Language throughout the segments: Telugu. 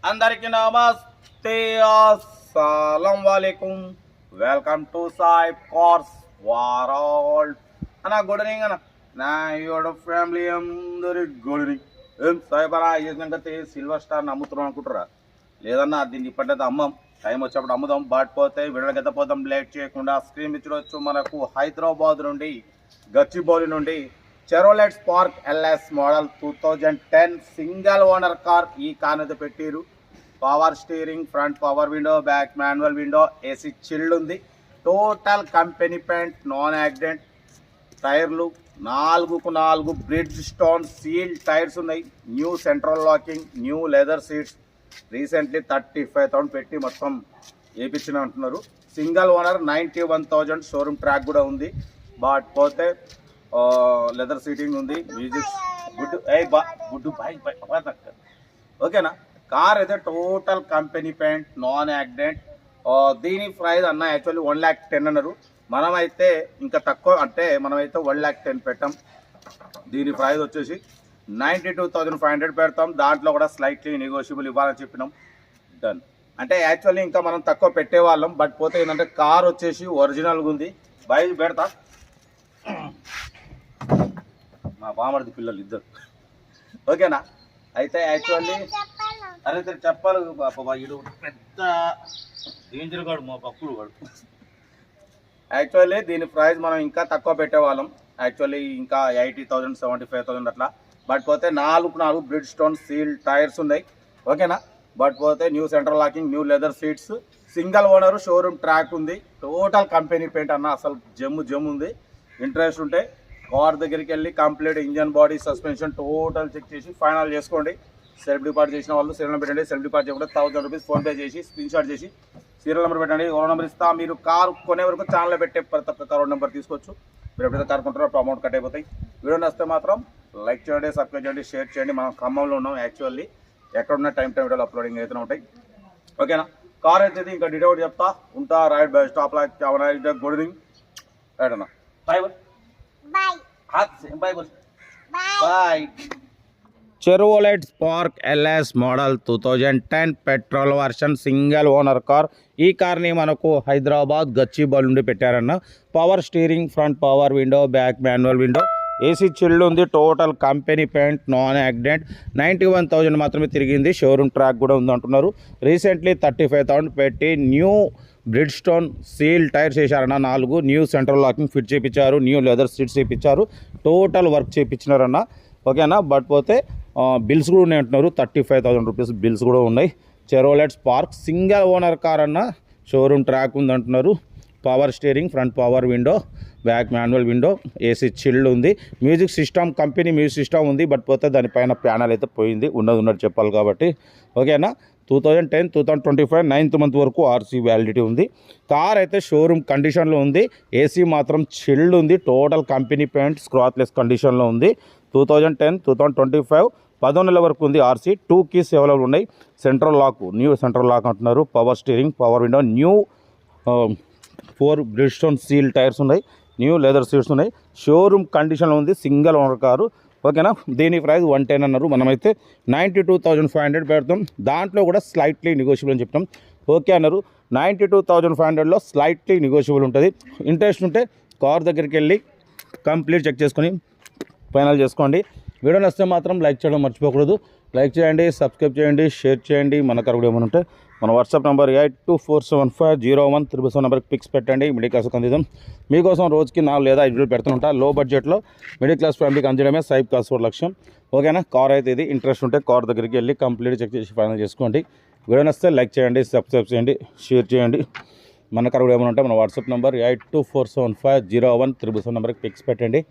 అందరికీ నమస్తే, అస్సలం వాలేకుం. Welcome to Sai cars world అన్న. గుడ్ ఈవినింగ్ అన్న. నా యోడ ఫ్యామిలీ అందరి గుడ్ ఈవినింగ్. ఏం సాయిబారా చేసినాక సిల్వర్ స్టార్ అమ్ముతున్నాం అనుకుంటారా? లేదన్నా, దీన్ని ఇప్పటికైతే అమ్మం. టైం వచ్చేప్పుడు అమ్ముదాం. బాటిపోతే విడలకి ఎత్తపోతాం. లేట్ చేయకుండా స్క్రీన్ ఇచ్చవచ్చు. మనకు హైదరాబాద్ నుండి గచ్చిబౌలి నుండి Chevrolet spark LS model 2010 single owner car. ఈ కార్ అయితే పెట్టిరు. Power steering, front power window, back manual window, AC chilled ఉంది. Total company paint, non accident. టైర్లు 4x4 Bridgestone seal tyres ఉన్నాయి. New central locking, new leather seats. Recently 35,000 పెట్టి మొత్తం వేయించిన అంటున్నారు. Single owner 91,000. షోరూమ్ ట్రాక్ కూడా ఉంది. బట్ పోతే లెదర్ సీటింగ్ ఉంది. మ్యూజిక్ గుడ్ గుడ్ బాయ్ ఓకేనా. కార్ అయితే total company paint, non accident. దీని ప్రైస్ అన్న యాక్చువల్లీ 1,10,000 అన్నారు. మనమైతే ఇంకా తక్కువ, అంటే మనమైతే 1,10,000 పెట్టాం. దీని ప్రైస్ వచ్చేసి 92,500 పెడతాం. దాంట్లో కూడా స్లైట్లీ నెగోషియబుల్ ఇవ్వాలని చెప్పినాం. డన్. అంటే యాక్చువల్లీ ఇంకా మనం తక్కువ పెట్టేవాళ్ళం. బట్ పోతే ఏంటంటే కార్ వచ్చేసి ఒరిజినల్గా ఉంది. బైక్ పెడతా. మా బామర్ది పిల్లలు ఇద్దరు. ఓకేనా. అయితే యాక్చువల్లీ అరే చెప్పాలి బాబా, ఇడు పెద్ద డేంజర్ గాడు, మా పప్పులు వాడు. యాక్చువల్లీ దీని ప్రైస్ మనం ఇంకా తక్కువ పెట్టేవాళ్ళం. యాక్చువల్లీ ఇంకా 80,000, 75,000 అట్లా. బట్ పోతే 4x4 Bridgestone seal tyres ఉన్నాయి. ఓకేనా. బట్ పోతే new central locking, new leather seats, single owner, showroom track ఉంది. టోటల్ కంపెనీ పెయింట్ అన్న. అసలు జమ్ ఉంది. ఇంట్రెస్ట్ ఉంటే కార్ దగ్గరికి వెళ్ళి complete engine, body, suspension total check చేసి ఫైనల్ చేసుకోండి. సెల్ఫ్ డిపార్ట్ చేసిన వాళ్ళు సీరియల్ నెంబర్ పెట్టండి. సెల్ఫ్ డిపార్ట్ చేయకుండా 1,000 రూపీస్ ఫోన్పే చేసి స్క్రీన్ షాట్ చేసి సీరియల్ నెంబర్ పెట్టండి. ఓనర్ నెంబర్ ఇస్తా. మీరు కార్ కొనే వరకు ఛానల్లో పెట్టే ప్రతి ఒక్క కార్ నెంబర్ తీసుకోవచ్చు. మీరు ఎప్పుడైతే కార్ కొంటారో అప్పుడు అమౌంట్ కట్ అయిపోతాయి. వీడియో నచ్చితే మాత్రం లైక్ చేయండి, సబ్స్క్రైబ్ చేయండి, షేర్ చేయండి. మనం ఖమ్మంలో ఉన్నాం. యాక్చువల్లీ ఎక్కడున్న టైం వీడియోలు అప్లోడింగ్ అయితే ఉంటాయి. ఓకేనా. కార్ అయితే ఇంకా డీటెయిల్ చెప్తా ఉంటా. Right bye stop like good evening. Right అన్న. Bye bye bye. Chevrolet spark LS model 2010 petrol version single owner car. ఈ కార్ని మనకు హైదరాబాద్ గచ్చిబౌలి నుండి పెట్టారన్న. Power steering, front power window, back manual window, AC chilled ఉంది. Total company paint, non accident. 91,000 మాత్రమే తిరిగింది. షోరూమ్ ట్రాక్ కూడా ఉంది అంటున్నారు. రీసెంట్లీ 35,000 పెట్టి new Bridgestone seal tyres వేసారన్న. 4 న్యూ సెంట్రల్ లాకింగ్ ఫిట్ చేయించారు. న్యూ లెదర్ సీట్స్ చేయించారు. టోటల్ వర్క్ చేయించినారన్న. ఓకేనా. బట్ పోతే బిల్స్ కూడా ఉన్నాయి అంటున్నారు. 35,000 రూపీస్ బిల్స్ కూడా ఉన్నాయి. Chevrolet spark single owner car అన్న. షోరూమ్ ట్రాక్ ఉంది అంటున్నారు. Power steering, front power window, back manual window, AC chilled ఉంది. Music system, company music system ఉంది. బట్ పోతే దానిపైన ప్యానల్ అయితే పోయింది. ఉన్నట్టు చెప్పాలి కాబట్టి. ఓకేనా. 2010, 2025 9th మంత్ వరకు ఆర్సీ వ్యాలిడిటీ ఉంది. కార్ అయితే షోరూమ్ కండిషన్లో ఉంది. ఏసీ మాత్రం చిల్డ్ ఉంది. టోటల్ కంపెనీ పెయింట్, స్క్రాచ్లెస్ కండిషన్లో ఉంది. 2010, 2025 10 నెలల వరకు ఉంది. ఆర్సీ 2 కీస్ అవైలబుల్ ఉన్నాయి. Central lock, new central lock అంటున్నారు. Power steering, power window, new 4 Bridgestone seal tyres ఉన్నాయి. న్యూ లెదర్ సీట్స్ ఉన్నాయి. షోరూమ్ కండిషన్లో ఉంది. Single owner car. ఓకేనా. దీని ప్రైస్ 110 అన్నారు. మనమైతే 92,500 పెడతాం. దాంట్లో కూడా స్లైట్లీ నెగోషియబుల్ అని చెప్తాం. ఓకే అన్నారు. 92,500లో స్లైట్లీ నెగోషియబుల్ ఉంటుంది. ఇంట్రెస్ట్ ఉంటే కార్ దగ్గరికి వెళ్ళి కంప్లీట్ చెక్ చేసుకొని ఫైనల్ చేసుకోండి. వీడియో నచ్చితే మాత్రం లైక్ చేయడం మర్చిపోకూడదు. లైక్ చేయండి, సబ్స్క్రైబ్ చేయండి, షేర్ చేయండి. మన కార్ కూడా ఏమైనా ఉంటే మన వాట్సాప్ నెంబర్ 8247501377 నెంబర్కి పిక్స్ పెట్టండి. మిడిల్ క్లాస్కి అందిద్దాం. మీకోసం రోజుకి 4 లేదా 5 వీడియోలు పెడుతుంటా. లో బడ్జెట్లో మిడిల్ క్లాస్ ఫ్యామిలీకి అందించడమే సాయి కార్స్ లక్ష్యం. ఓకేనా. కార్ అయితే ఇది. ఇంట్రెస్ట్ ఉంటే కార్ దగ్గరికి వెళ్ళి కంప్లీట్ చెక్ చేసి ఫైనల్ చేసుకోండి. వీడియో నచ్చితే లైక్ చేయండి, సబ్స్క్రైబ్ చేయండి, షేర్ చేయండి. మన కార్ కూడా ఏమైనా ఉంటే మన వాట్సాప్ నెంబర్ 8247501377 నెంబర్కి పిక్స్ పెట్టండి.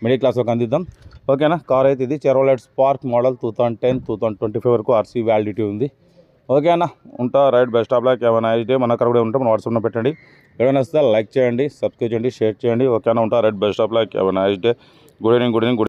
మిడిల్ క్లాస్లోకి అందిద్దాం. ఓకేనా. కార్ అయితే ఇది. చెరోలెట్ స్పార్క్ మోడల్ 2010, 2025 వరకు ఆర్సీ వ్యాలిడిటీ ఉంది. ఓకేనా. ఉంటా. Right best of luck. ఏమైనా అయితే మన కార్ కూడా ఉంటే మన వాట్సాప్లో పెట్టండి. ఏమైనా వస్తే లైక్ చేయండి, సబ్స్క్రైబ్ చేయండి, షేర్ చేయండి. ఓకేనా. ఉంటా. Right best of luck. ఏమైనా అయితే గుడ్ ఈవినింగ్.